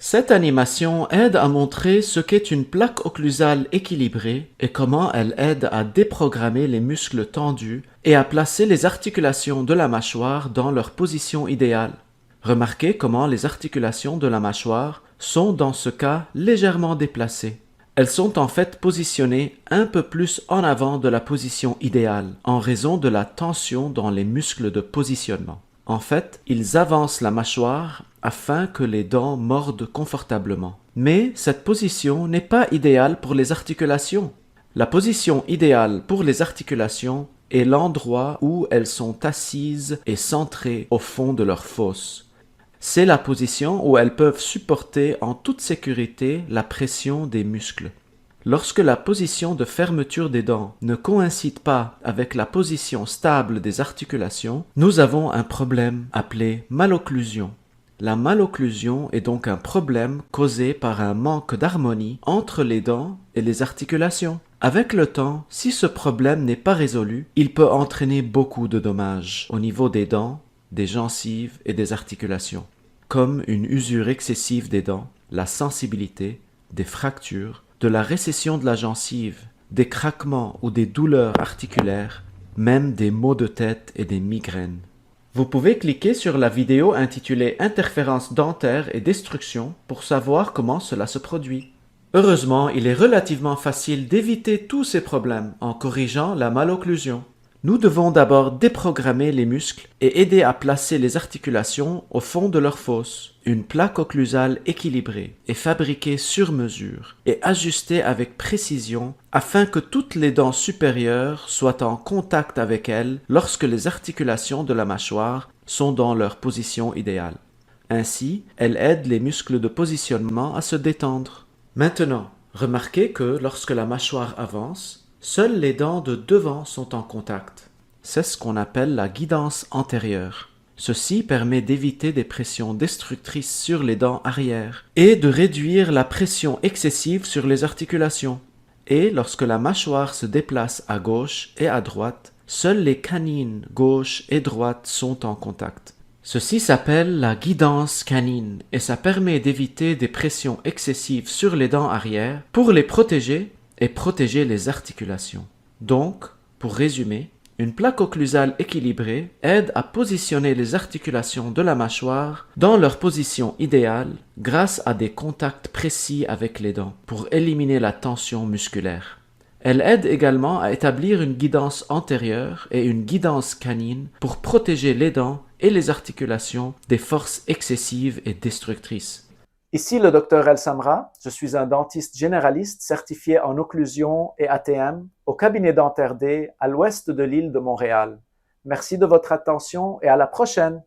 Cette animation aide à montrer ce qu'est une plaque occlusale équilibrée et comment elle aide à déprogrammer les muscles tendus et à placer les articulations de la mâchoire dans leur position idéale. Remarquez comment les articulations de la mâchoire sont dans ce cas légèrement déplacées. Elles sont en fait positionnées un peu plus en avant de la position idéale en raison de la tension dans les muscles de positionnement. En fait, ils avancent la mâchoire afin que les dents mordent confortablement. Mais cette position n'est pas idéale pour les articulations. La position idéale pour les articulations est l'endroit où elles sont assises et centrées au fond de leur fosse. C'est la position où elles peuvent supporter en toute sécurité la pression des muscles. Lorsque la position de fermeture des dents ne coïncide pas avec la position stable des articulations, nous avons un problème appelé malocclusion. La malocclusion est donc un problème causé par un manque d'harmonie entre les dents et les articulations. Avec le temps, si ce problème n'est pas résolu, il peut entraîner beaucoup de dommages au niveau des dents, des gencives et des articulations, comme une usure excessive des dents, la sensibilité, des fractures, de la récession de la gencive, des craquements ou des douleurs articulaires, même des maux de tête et des migraines. Vous pouvez cliquer sur la vidéo intitulée Interférences dentaires et destruction pour savoir comment cela se produit. Heureusement, il est relativement facile d'éviter tous ces problèmes en corrigeant la malocclusion. Nous devons d'abord déprogrammer les muscles et aider à placer les articulations au fond de leur fosse. Une plaque occlusale équilibrée est fabriquée sur mesure et ajustée avec précision afin que toutes les dents supérieures soient en contact avec elle lorsque les articulations de la mâchoire sont dans leur position idéale. Ainsi, elle aide les muscles de positionnement à se détendre. Maintenant, remarquez que lorsque la mâchoire avance, seules les dents de devant sont en contact. C'est ce qu'on appelle la guidance antérieure. Ceci permet d'éviter des pressions destructrices sur les dents arrière et de réduire la pression excessive sur les articulations. Et lorsque la mâchoire se déplace à gauche et à droite, seules les canines gauche et droite sont en contact. Ceci s'appelle la guidance canine et ça permet d'éviter des pressions excessives sur les dents arrière pour les protéger et protéger les articulations. Donc, pour résumer, une plaque occlusale équilibrée aide à positionner les articulations de la mâchoire dans leur position idéale grâce à des contacts précis avec les dents pour éliminer la tension musculaire. Elle aide également à établir une guidance antérieure et une guidance canine pour protéger les dents et les articulations des forces excessives et destructrices. Ici le Dr El Samra, je suis un dentiste généraliste certifié en occlusion et ATM au cabinet dentaire D à l'ouest de l'île de Montréal. Merci de votre attention et à la prochaine!